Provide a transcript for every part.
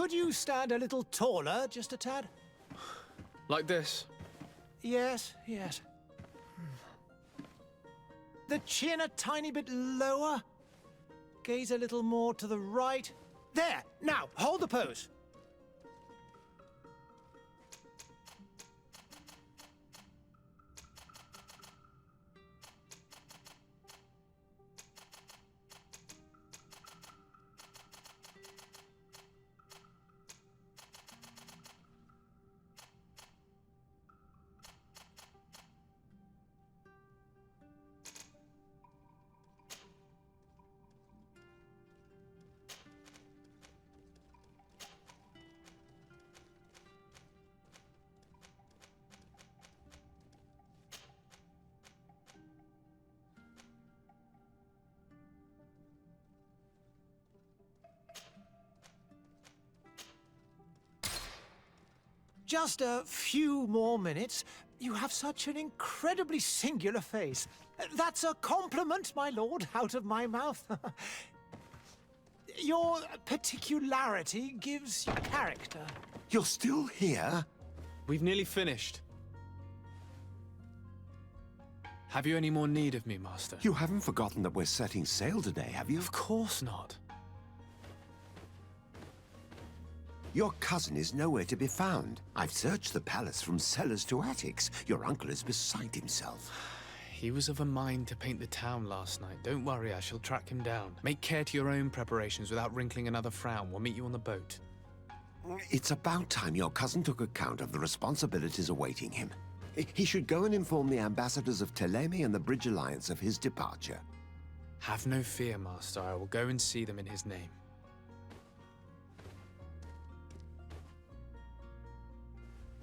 Could you stand a little taller, just a tad? Like this? Yes, yes. The chin a tiny bit lower. Gaze a little more to the right. There! Now, hold the pose. Just a few more minutes. You have such an incredibly singular face. That's a compliment, my lord, out of my mouth. Your particularity gives you character. You're still here? We've nearly finished. Have you any more need of me, Master? You haven't forgotten that we're setting sail today, have you? Of course not. Your cousin is nowhere to be found. I've searched the palace from cellars to attics. Your uncle is beside himself. He was of a mind to paint the town last night. Don't worry, I shall track him down. Make care to your own preparations without wrinkling another frown. We'll meet you on the boat. It's about time your cousin took account of the responsibilities awaiting him. He should go and inform the ambassadors of Telemi and the Bridge Alliance of his departure. Have no fear, Master. I will go and see them in his name.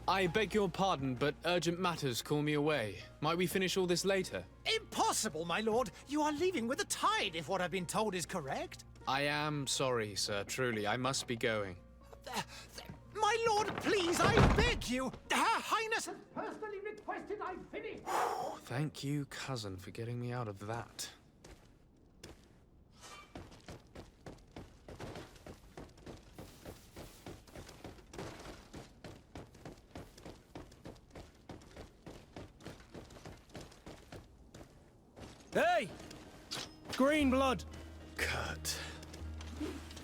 I beg your pardon, but urgent matters call me away. Might we finish all this later? Impossible, my lord. You are leaving with the tide, if what I've been told is correct. I am sorry, sir. Truly, I must be going. My lord, please, I beg you. Her Highness has personally requested I finish. Thank you, cousin, for getting me out of that. Hey! Green blood! Kurt.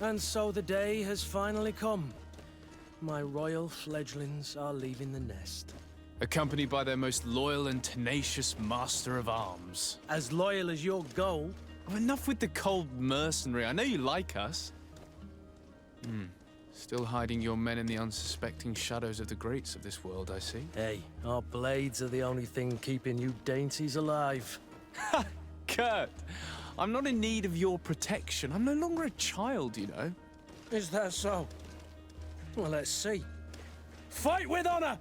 And so the day has finally come. My royal fledglings are leaving the nest. Accompanied by their most loyal and tenacious master of arms. As loyal as your gold. Oh, enough with the cold mercenary. I know you like us. Still hiding your men in the unsuspecting shadows of the greats of this world, I see. Hey, our blades are the only thing keeping you dainties alive. Kurt, I'm not in need of your protection. I'm no longer a child, you know. Is that so? Well, let's see. Fight with honor!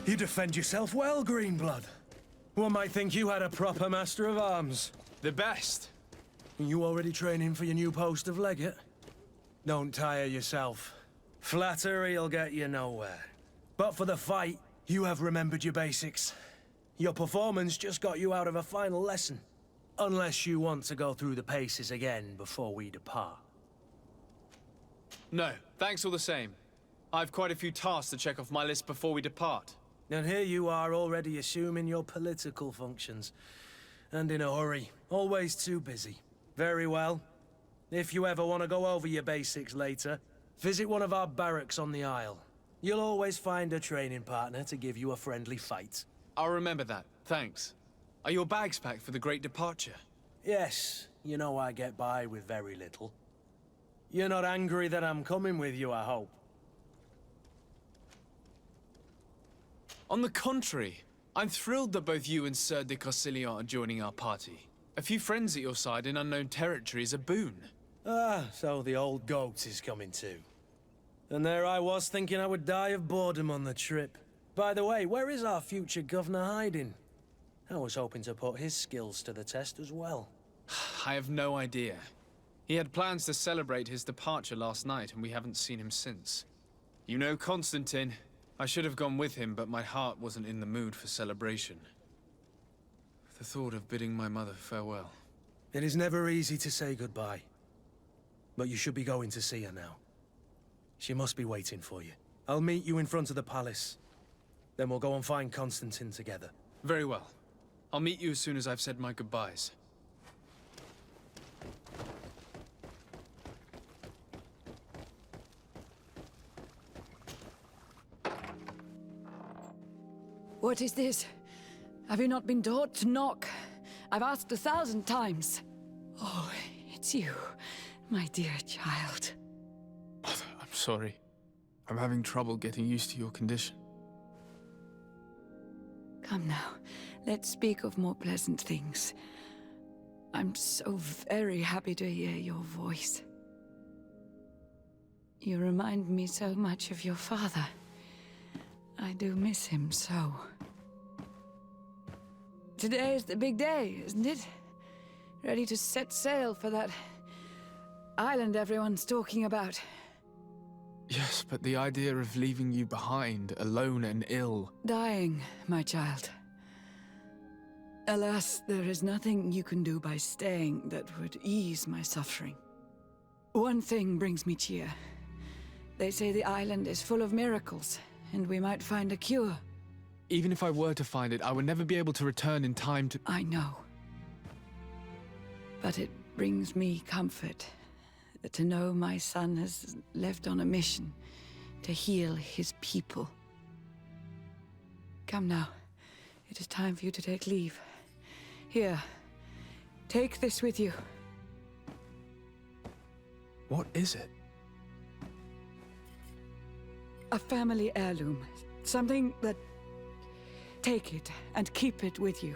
You defend yourself well, Greenblood. One might think you had a proper master of arms. The best. You already training for your new post of legate? Don't tire yourself. Flattery'll get you nowhere. But for the fight, you have remembered your basics. Your performance just got you out of a final lesson. Unless you want to go through the paces again before we depart. No, thanks all the same. I've quite a few tasks to check off my list before we depart. And here you are already assuming your political functions. And in a hurry. Always too busy. Very well. If you ever want to go over your basics later, visit one of our barracks on the Isle. You'll always find a training partner to give you a friendly fight. I'll remember that. Thanks. Are your bags packed for the great departure? Yes, you know I get by with very little. You're not angry that I'm coming with you, I hope. On the contrary, I'm thrilled that both you and Sir de Corsilian are joining our party. A few friends at your side in unknown territory is a boon. Ah, so the old goat is coming too. And there I was thinking I would die of boredom on the trip. By the way, where is our future governor hiding? I was hoping to put his skills to the test as well. I have no idea. He had plans to celebrate his departure last night, and we haven't seen him since. You know Constantine. I should have gone with him, but my heart wasn't in the mood for celebration. The thought of bidding my mother farewell. It is never easy to say goodbye. But you should be going to see her now. She must be waiting for you. I'll meet you in front of the palace. Then we'll go and find Constantine together. Very well. I'll meet you as soon as I've said my goodbyes. What is this? Have you not been taught to knock? I've asked 1,000 times. Oh, it's you, my dear child. Mother, I'm sorry. I'm having trouble getting used to your condition. Come now, let's speak of more pleasant things. I'm so very happy to hear your voice. You remind me so much of your father. I do miss him so. Today is the big day, isn't it? Ready to set sail for that island everyone's talking about. Yes, but the idea of leaving you behind, alone and ill... Dying, my child. Alas, there is nothing you can do by staying that would ease my suffering. One thing brings me cheer. They say the island is full of miracles, and we might find a cure. Even if I were to find it, I would never be able to return in time to... I know. But it brings me comfort to know my son has left on a mission to heal his people. Come now. It is time for you to take leave. Here, take this with you. What is it? A family heirloom. Something that... Take it and keep it with you.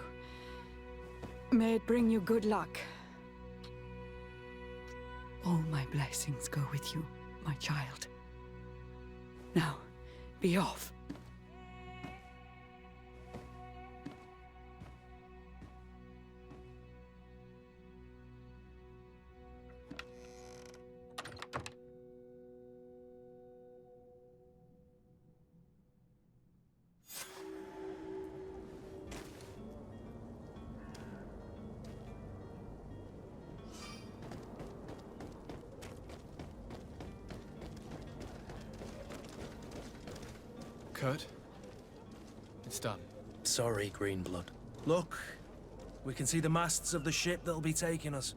May it bring you good luck. All my blessings go with you, my child. Now, be off. Kurt? It's done. Sorry, Greenblood. Look, we can see the masts of the ship that'll be taking us.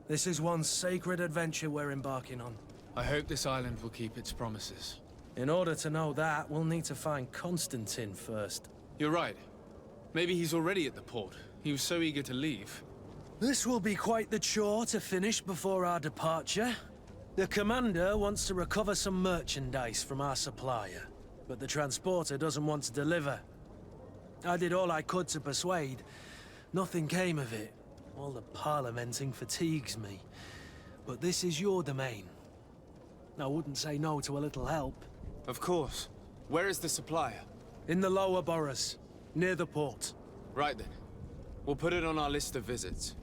This is one sacred adventure we're embarking on. I hope this island will keep its promises. In order to know that, we'll need to find Constantine first. You're right. Maybe he's already at the port. He was so eager to leave. This will be quite the chore to finish before our departure. The commander wants to recover some merchandise from our supplier, but the transporter doesn't want to deliver. I did all I could to persuade. Nothing came of it. All the parliamenting fatigues me. But this is your domain. I wouldn't say no to a little help. Of course. Where is the supplier? In the lower boroughs, near the port. Right then. We'll put it on our list of visits.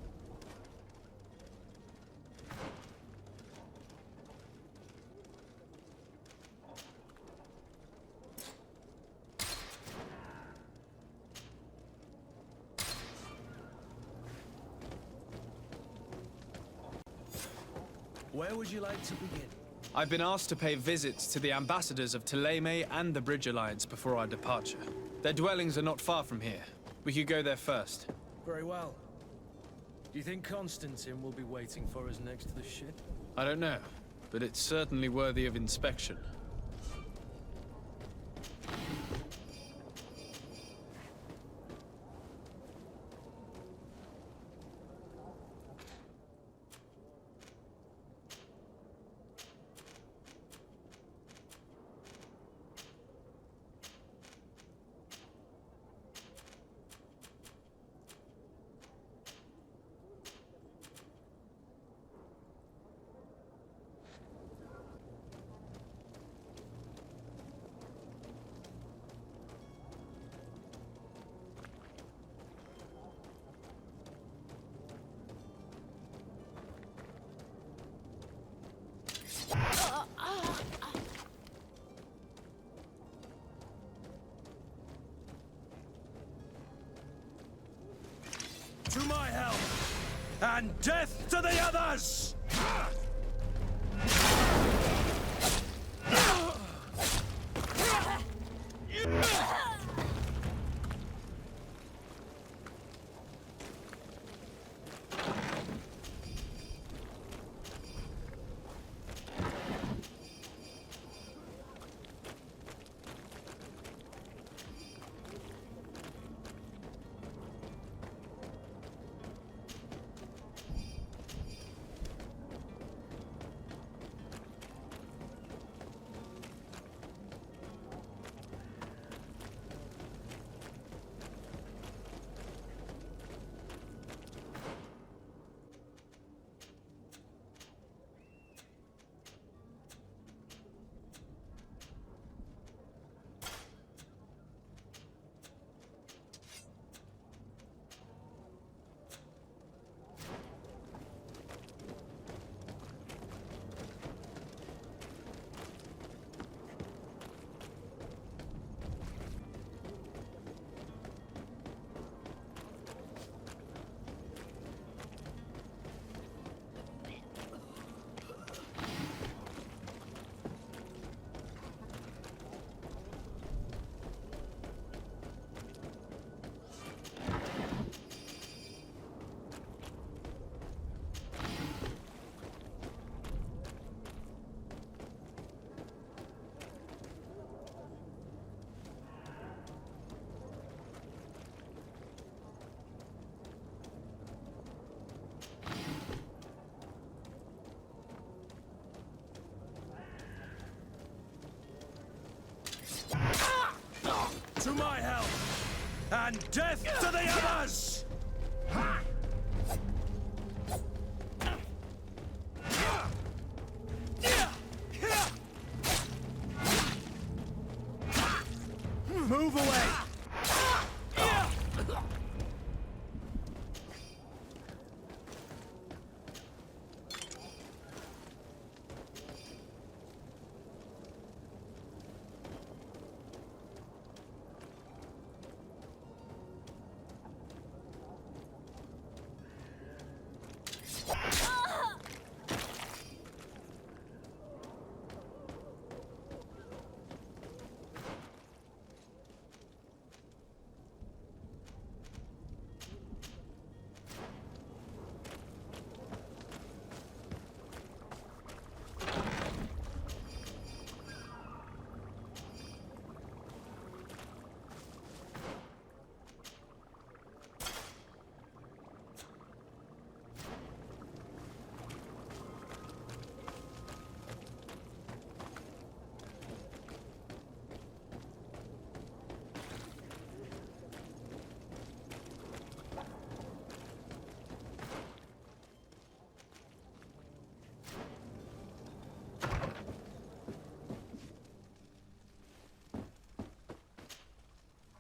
Where would you like to begin? I've been asked to pay visits to the ambassadors of Thélème and the Bridge Alliance before our departure. Their dwellings are not far from here. We could go there first. Very well. Do you think Constantine will be waiting for us next to the ship? I don't know, but it's certainly worthy of inspection. To my help! And death to the others! To my help! And death to the others! Move away!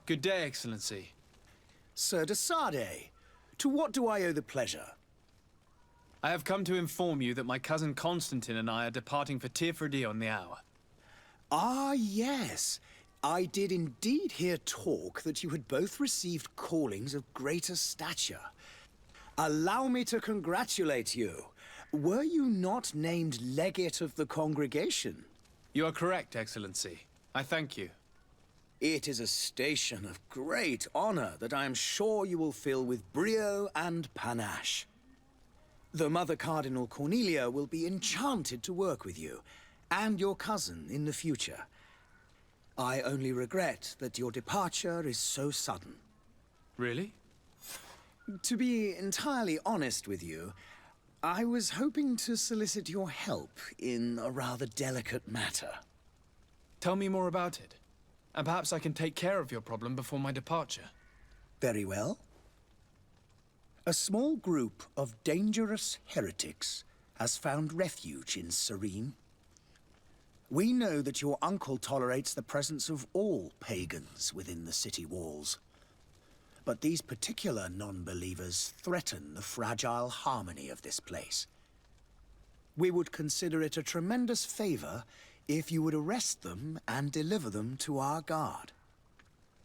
Good day, Excellency. Sir de Sardet, to what do I owe the pleasure? I have come to inform you that my cousin Constantine and I are departing for Tirfredi on the hour. Ah, yes. I did indeed hear talk that you had both received callings of greater stature. Allow me to congratulate you. Were you not named legate of the congregation? You are correct, Excellency. I thank you. It is a station of great honor that I am sure you will fill with brio and panache. The Mother Cardinal Cornelia will be enchanted to work with you, and your cousin in the future. I only regret that your departure is so sudden. Really? To be entirely honest with you, I was hoping to solicit your help in a rather delicate matter. Tell me more about it. And perhaps I can take care of your problem before my departure. Very well. A small group of dangerous heretics has found refuge in Sérène. We know that your uncle tolerates the presence of all pagans within the city walls. But these particular non-believers threaten the fragile harmony of this place. We would consider it a tremendous favor if you would arrest them and deliver them to our guard.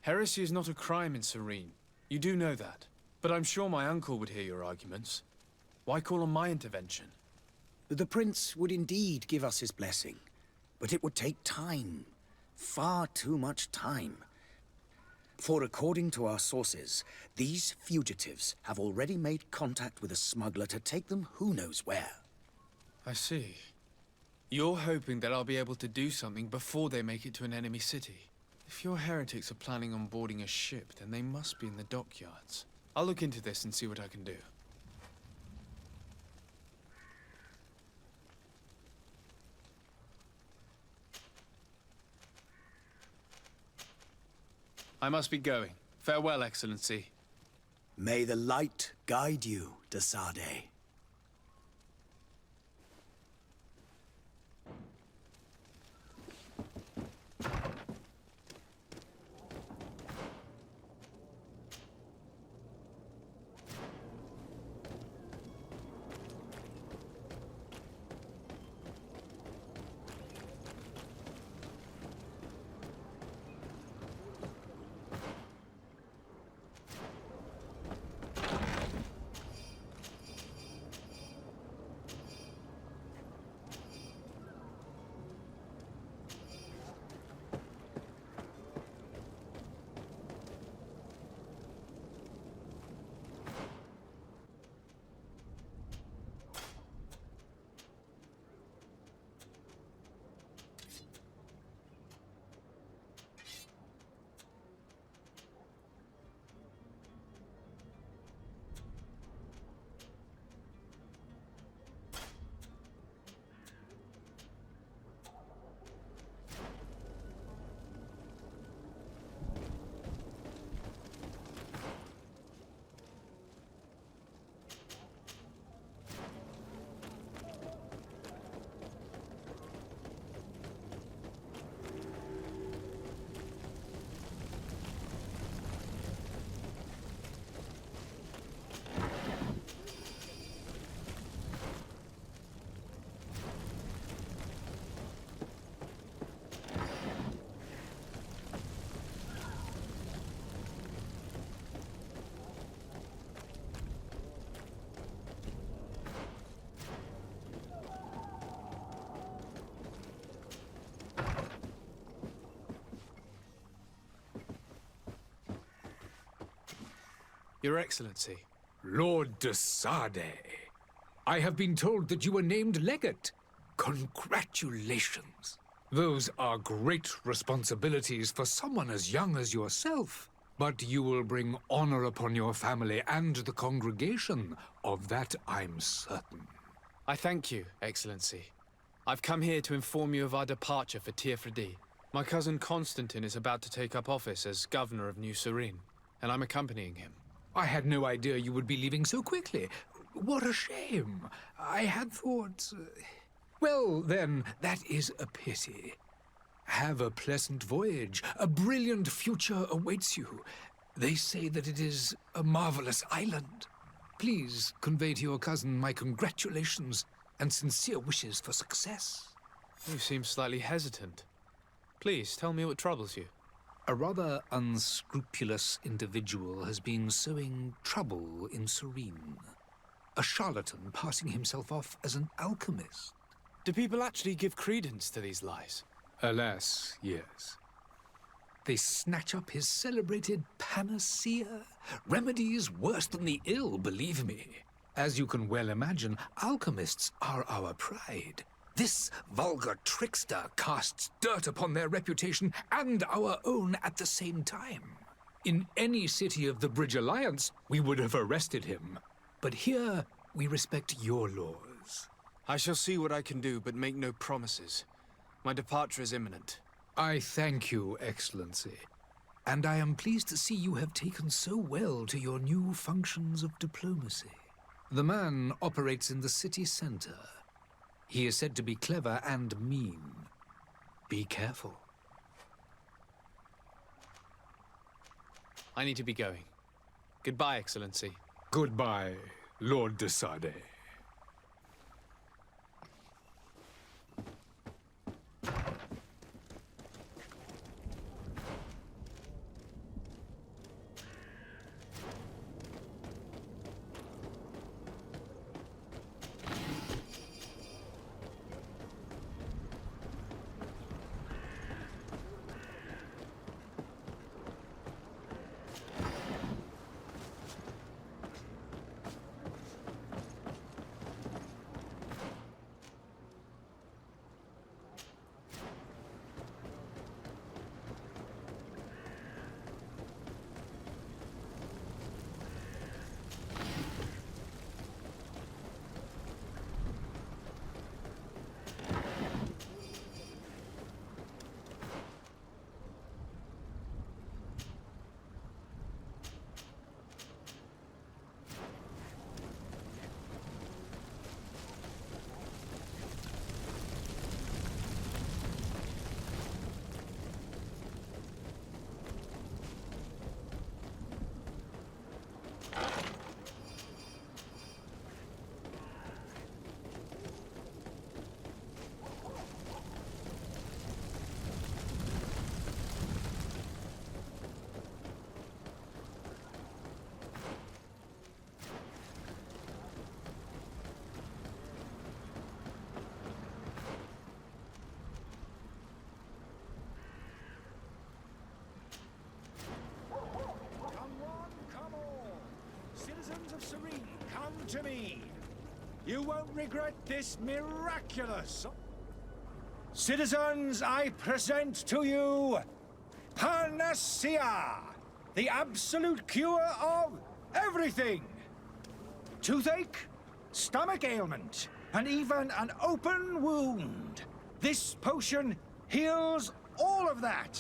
Heresy is not a crime in Sérène. You do know that. But I'm sure my uncle would hear your arguments. Why call on my intervention? The prince would indeed give us his blessing, but it would take time. Far too much time. For according to our sources, these fugitives have already made contact with a smuggler to take them who knows where. I see. You're hoping that I'll be able to do something before they make it to an enemy city. If your heretics are planning on boarding a ship, then they must be in the dockyards. I'll look into this and see what I can do. I must be going. Farewell, Excellency. May the light guide you to Sardet. Your Excellency. Lord de Sardet, I have been told that you were named legate. Congratulations. Those are great responsibilities for someone as young as yourself. But you will bring honor upon your family and the congregation. Of that I'm certain. I thank you, Excellency. I've come here to inform you of our departure for Tirfredi. My cousin Constantine is about to take up office as governor of New Sérène, and I'm accompanying him. I had no idea you would be leaving so quickly. What a shame. I had thought... Well, then, that is a pity. Have a pleasant voyage. A brilliant future awaits you. They say that it is a marvelous island. Please convey to your cousin my congratulations and sincere wishes for success. You seem slightly hesitant. Please, tell me what troubles you. A rather unscrupulous individual has been sowing trouble in Sérène. A charlatan passing himself off as an alchemist. Do people actually give credence to these lies? Alas, yes. They snatch up his celebrated panacea. Remedies worse than the ill, believe me. As you can well imagine, alchemists are our pride. This vulgar trickster casts dirt upon their reputation and our own at the same time. In any city of the Bridge Alliance, we would have arrested him. But here, we respect your laws. I shall see what I can do, but make no promises. My departure is imminent. I thank you, Excellency. And I am pleased to see you have taken so well to your new functions of diplomacy. The man operates in the city center. He is said to be clever and mean. Be careful. I need to be going. Goodbye, Excellency. Goodbye, Lord de Sardet. to me! You won't regret this miraculous... Citizens, I present to you Panacea, the absolute cure of everything. Toothache, stomach ailment, and even an open wound. This potion heals all of that.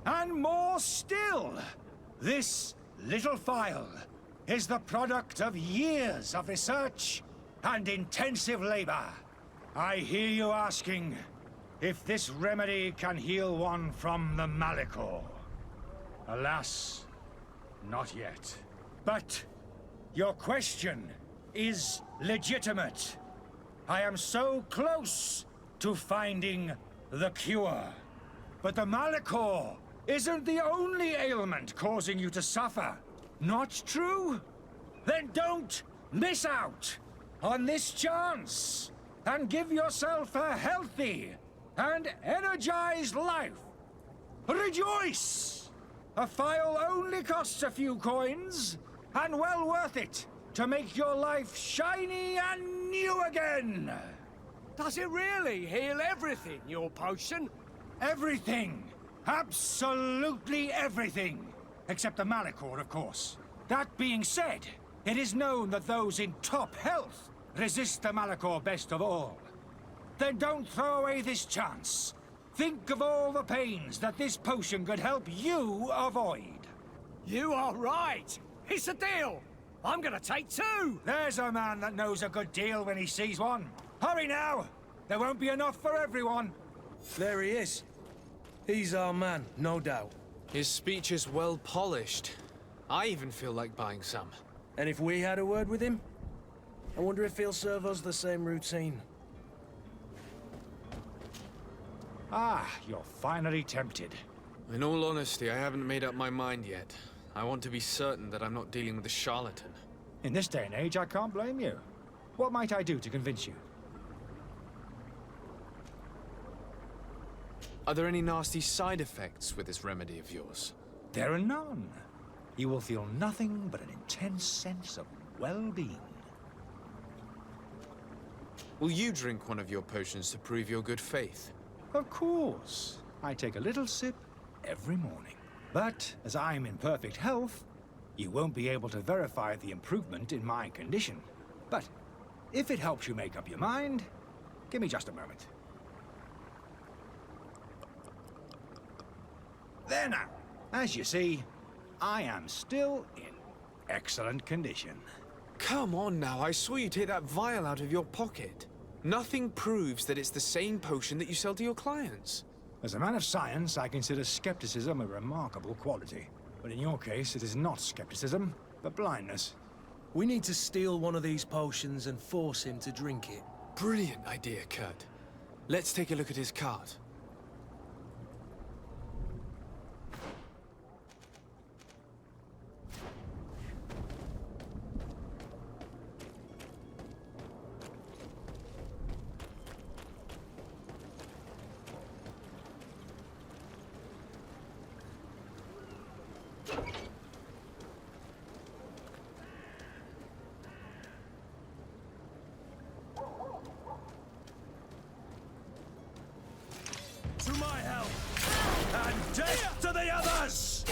And more still. This little phial is the product of years of research and intensive labor. I hear you asking if this remedy can heal one from the Malachor. Alas, not yet. But your question is legitimate. I am so close to finding the cure. But the Malachor isn't the only ailment causing you to suffer. Not true? Then don't miss out on this chance and give yourself a healthy and energized life. Rejoice! A phial only costs a few coins, and well worth it to make your life shiny and new again. Does it really heal everything, your potion? Everything. Absolutely everything. Except the Malachor, of course. That being said, it is known that those in top health resist the Malachor best of all. Then don't throw away this chance. Think of all the pains that this potion could help you avoid. You are right. It's a deal. I'm gonna take two. There's a man that knows a good deal when he sees one. Hurry now. There won't be enough for everyone. There he is. He's our man, no doubt. His speech is well polished. I even feel like buying some. And if we had a word with him? I wonder if he'll serve us the same routine. Ah, you're finally tempted. In all honesty, I haven't made up my mind yet. I want to be certain that I'm not dealing with a charlatan. In this day and age, I can't blame you. What might I do to convince you? Are there any nasty side effects with this remedy of yours? There are none. You will feel nothing but an intense sense of well-being. Will you drink one of your potions to prove your good faith? Of course. I take a little sip every morning. But as I'm in perfect health, you won't be able to verify the improvement in my condition. But if it helps you make up your mind, give me just a moment. There now. As you see, I am still in excellent condition. Come on now, I saw you take that vial out of your pocket. Nothing proves that it's the same potion that you sell to your clients. As a man of science, I consider skepticism a remarkable quality. But in your case, it is not skepticism, but blindness. We need to steal one of these potions and force him to drink it. Brilliant idea, Kurt. Let's take a look at his cart. To my help! And death to the others!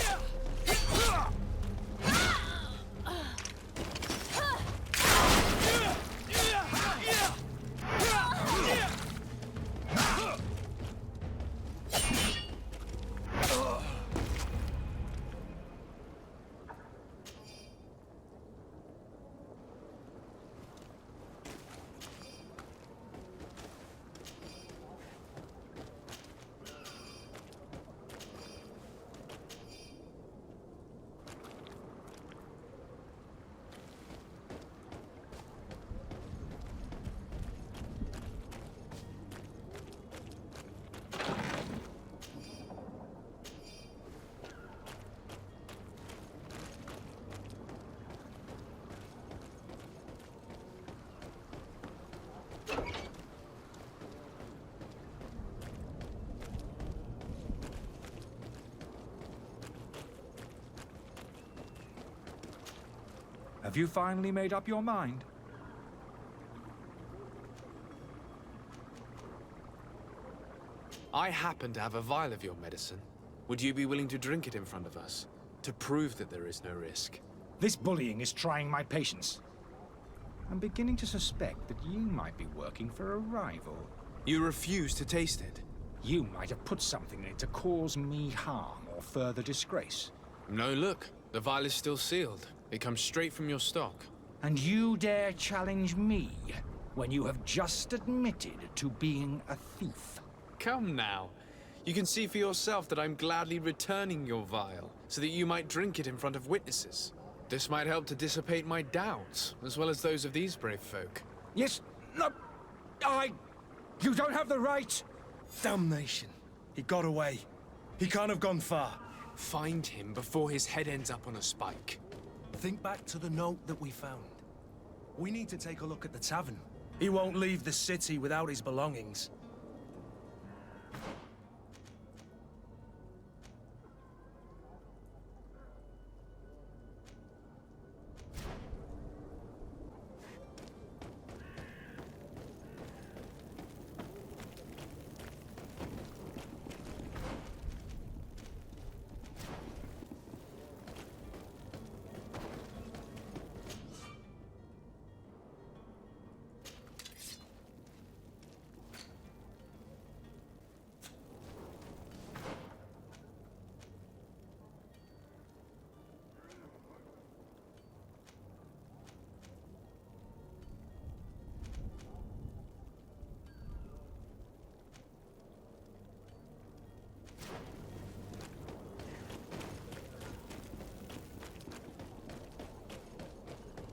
Have you finally made up your mind? I happen to have a vial of your medicine. Would you be willing to drink it in front of us? To prove that there is no risk? This bullying is trying my patience. I'm beginning to suspect that you might be working for a rival. You refuse to taste it? You might have put something in it to cause me harm or further disgrace. No, look. The vial is still sealed. It comes straight from your stock. And you dare challenge me when you have just admitted to being a thief? Come now. You can see for yourself that I'm gladly returning your vial, so that you might drink it in front of witnesses. This might help to dissipate my doubts, as well as those of these brave folk. Yes, no, You don't have the right! Damnation. He got away. He can't have gone far. Find him before his head ends up on a spike. Think back to the note that we found. We need to take a look at the tavern. He won't leave the city without his belongings.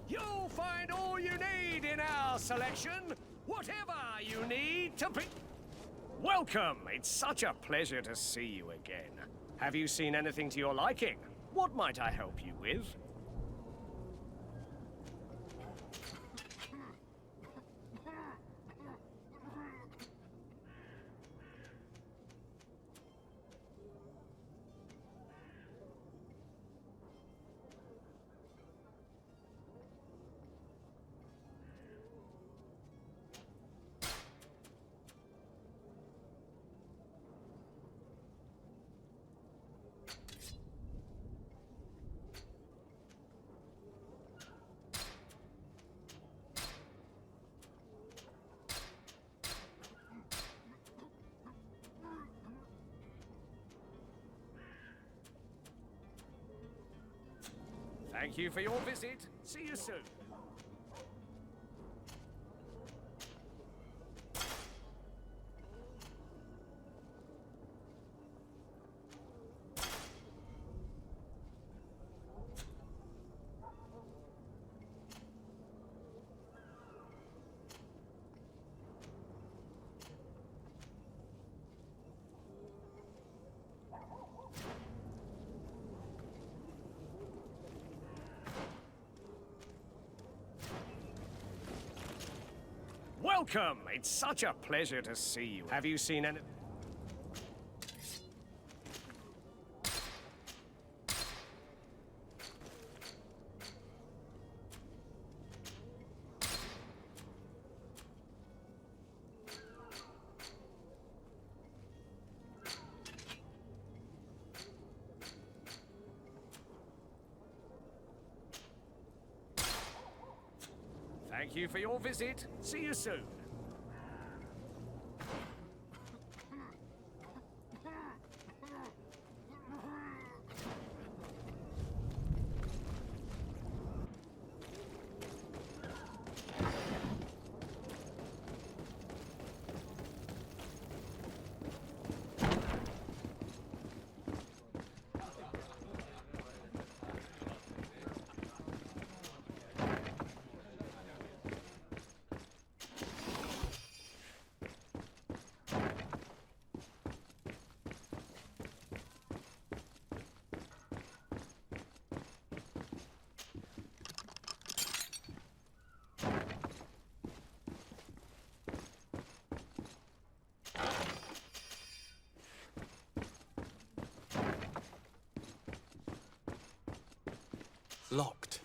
You'll find all you need in our selection. Whatever you need to be... Welcome. It's such a pleasure to see you again. Have you seen anything to your liking? What might I help you with? Thank you for your visit. See you soon. Welcome. It's such a pleasure to see you. Have you seen any... Thank you for your visit. See you soon. Locked.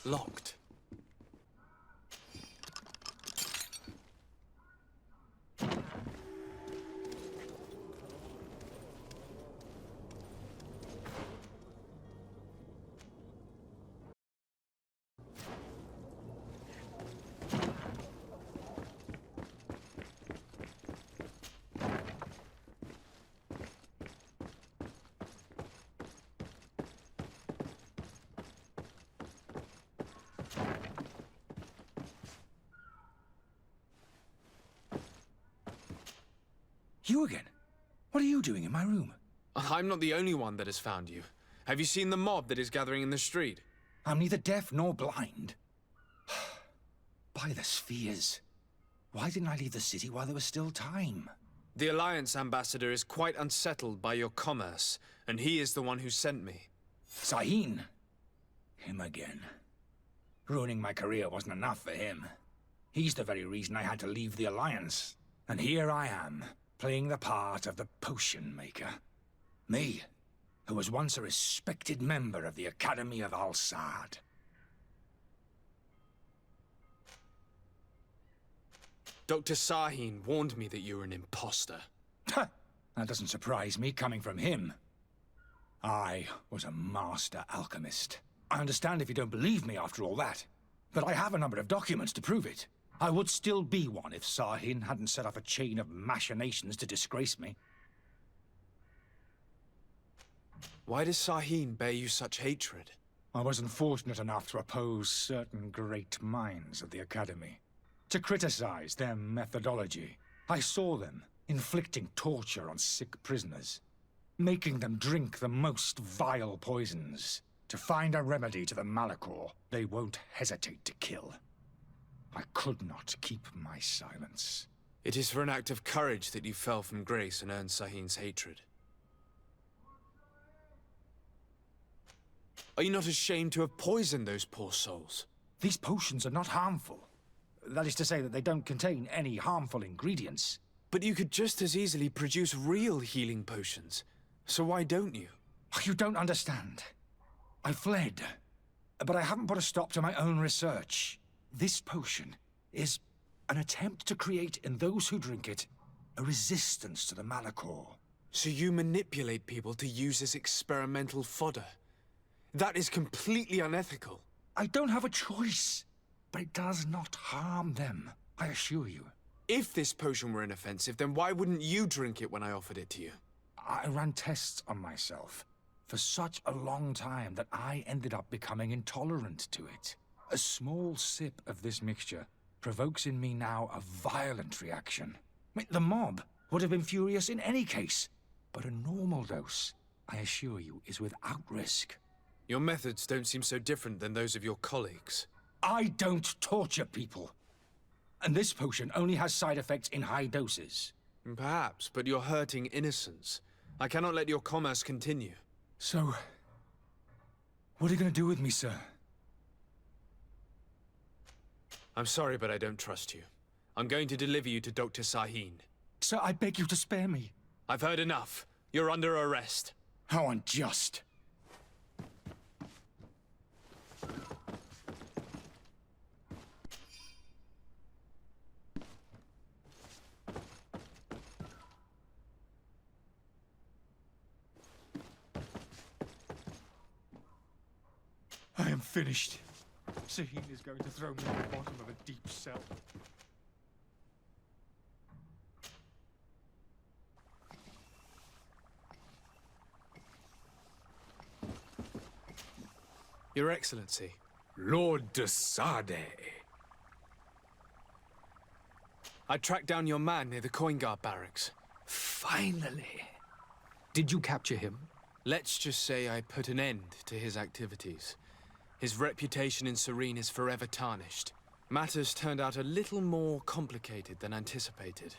Locked. You again? What are you doing in my room? I'm not the only one that has found you. Have you seen the mob that is gathering in the street? I'm neither deaf nor blind. By the spheres. Why didn't I leave the city while there was still time? The Alliance ambassador is quite unsettled by your commerce, and he is the one who sent me. Sahin. Him again. Ruining my career wasn't enough for him. He's the very reason I had to leave the Alliance. And here I am, playing the part of the potion maker. Me, who was once a respected member of the Academy of Al-Sad. Dr. Sahin warned me that you were an imposter. That doesn't surprise me, coming from him. I was a master alchemist. I understand if you don't believe me after all that, but I have a number of documents to prove it. I would still be one if Sahin hadn't set off a chain of machinations to disgrace me. Why does Sahin bear you such hatred? I wasn't fortunate enough to oppose certain great minds of the Academy. To criticize their methodology. I saw them inflicting torture on sick prisoners, making them drink the most vile poisons. To find a remedy to the malachor, they won't hesitate to kill. I could not keep my silence. It is for an act of courage that you fell from grace and earned Sahin's hatred. Are you not ashamed to have poisoned those poor souls? These potions are not harmful. That is to say that they don't contain any harmful ingredients. But you could just as easily produce real healing potions. So why don't you? You don't understand. I fled, but I haven't put a stop to my own research. This potion is an attempt to create in those who drink it a resistance to the malachor. So you manipulate people to use as experimental fodder? That is completely unethical. I don't have a choice, but it does not harm them, I assure you. If this potion were inoffensive, then why wouldn't you drink it when I offered it to you? I ran tests on myself for such a long time that I ended up becoming intolerant to it. A small sip of this mixture provokes in me now a violent reaction. The mob would have been furious in any case, but a normal dose, I assure you, is without risk. Your methods don't seem so different than those of your colleagues. I don't torture people. And this potion only has side effects in high doses. Perhaps, but you're hurting innocents. I cannot let your commerce continue. So, what are you going to do with me, sir? I'm sorry, but I don't trust you. I'm going to deliver you to Dr. Sahin. Sir, I beg you to spare me. I've heard enough. You're under arrest. How unjust. I am finished. Sahin is going to throw me at the bottom of a deep cell. Your Excellency. Lord de Sardet. I tracked down your man near the Coin Guard barracks. Finally. Did you capture him? Let's just say I put an end to his activities. His reputation in Sérène is forever tarnished. Matters turned out a little more complicated than anticipated.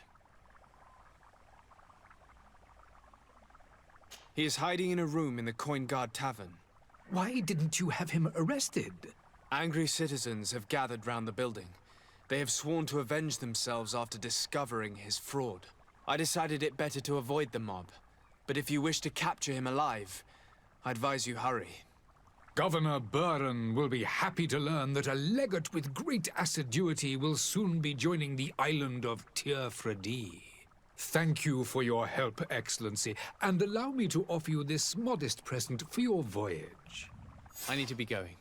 He is hiding in a room in the Coin Guard Tavern. Why didn't you have him arrested? Angry citizens have gathered round the building. They have sworn to avenge themselves after discovering his fraud. I decided it better to avoid the mob. But if you wish to capture him alive, I advise you hurry. Governor Buren will be happy to learn that a legate with great assiduity will soon be joining the island of Tir-Fredi. Thank you for your help, Excellency, and allow me to offer you this modest present for your voyage. I need to be going.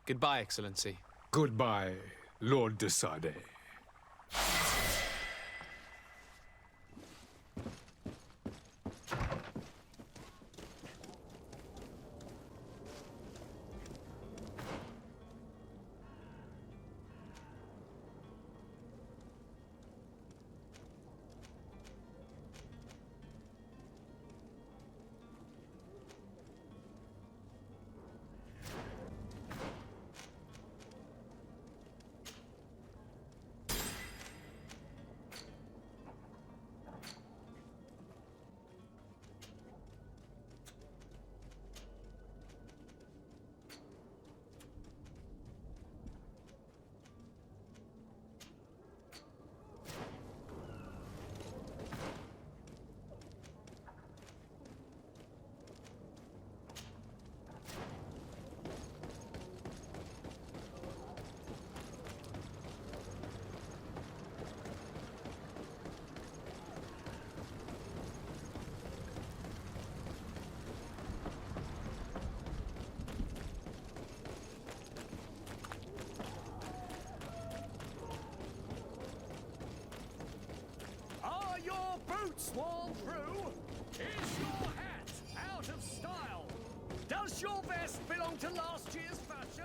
Goodbye, Excellency. Goodbye, Lord de Sardet. Are your boots worn through? Is your hat out of style? Does your vest belong to last year's fashion?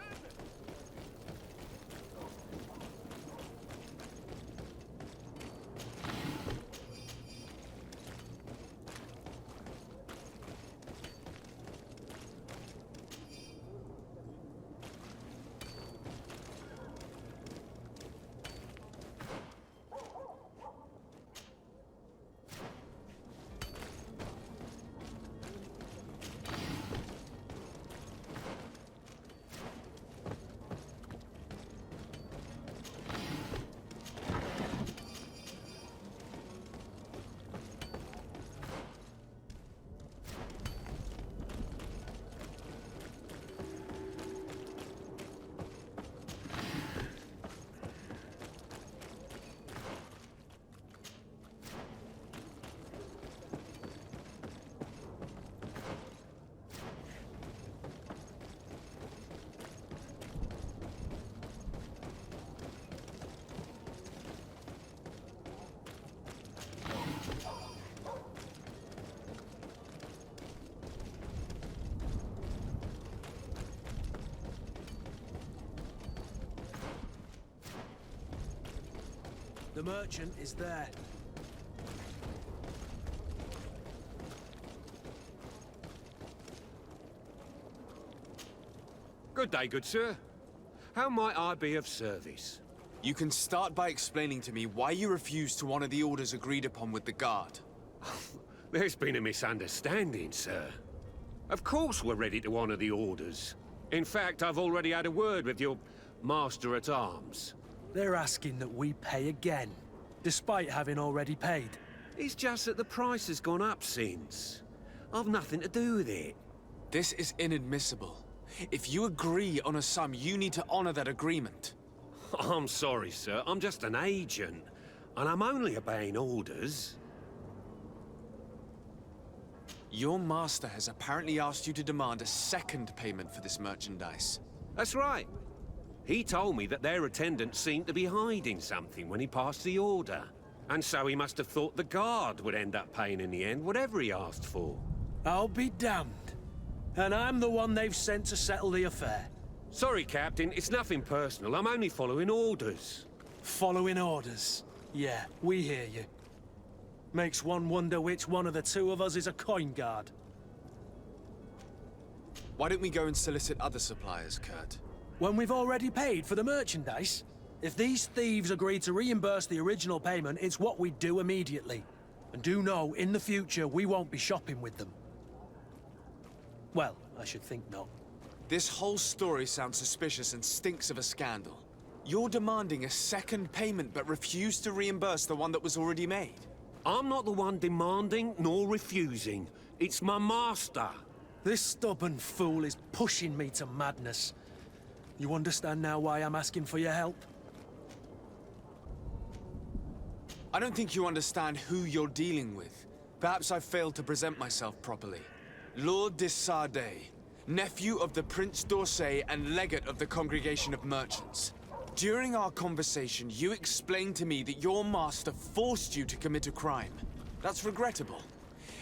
The merchant is there. Good day, good sir. How might I be of service? You can start by explaining to me why you refused to honor the orders agreed upon with the guard. There's been a misunderstanding, sir. Of course we're ready to honor the orders. In fact, I've already had a word with your master-at-arms. They're asking that we pay again, despite having already paid. It's just that the price has gone up since. I've nothing to do with it. This is inadmissible. If you agree on a sum, you need to honor that agreement. I'm sorry, sir. I'm just an agent. And I'm only obeying orders. Your master has apparently asked you to demand a second payment for this merchandise. That's right. He told me that their attendant seemed to be hiding something when he passed the order. And so he must have thought the guard would end up paying in the end, whatever he asked for. I'll be damned. And I'm the one they've sent to settle the affair. Sorry, Captain. It's nothing personal. I'm only following orders. Following orders? Yeah, we hear you. Makes one wonder which one of the two of us is a coin guard. Why don't we go and solicit other suppliers, Kurt? When we've already paid for the merchandise? If these thieves agree to reimburse the original payment, it's what we do immediately. And do know, in the future, we won't be shopping with them. Well, I should think not. This whole story sounds suspicious and stinks of a scandal. You're demanding a second payment but refuse to reimburse the one that was already made. I'm not the one demanding nor refusing. It's my master. This stubborn fool is pushing me to madness. You understand now why I'm asking for your help? I don't think you understand who you're dealing with. Perhaps I failed to present myself properly. Lord de Sardet, nephew of the Prince d'Orsay and legate of the Congregation of Merchants. During our conversation, you explained to me that your master forced you to commit a crime. That's regrettable,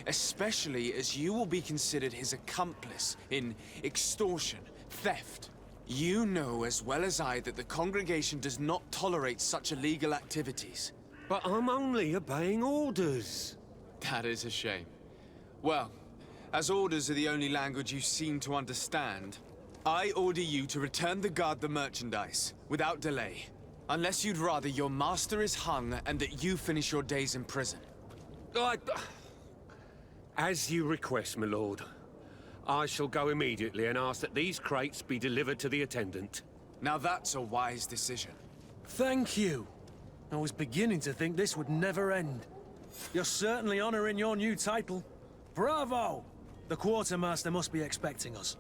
especially as you will be considered his accomplice in extortion, theft. You know as well as I that the Congregation does not tolerate such illegal activities. But I'm only obeying orders. That is a shame. Well, as orders are the only language you seem to understand, I order you to return the guard the merchandise, without delay. Unless you'd rather your master is hung and that you finish your days in prison. As you request, my lord. I shall go immediately and ask that these crates be delivered to the attendant. Now that's a wise decision. Thank you. I was beginning to think this would never end. You're certainly honoring your new title. Bravo! The quartermaster must be expecting us.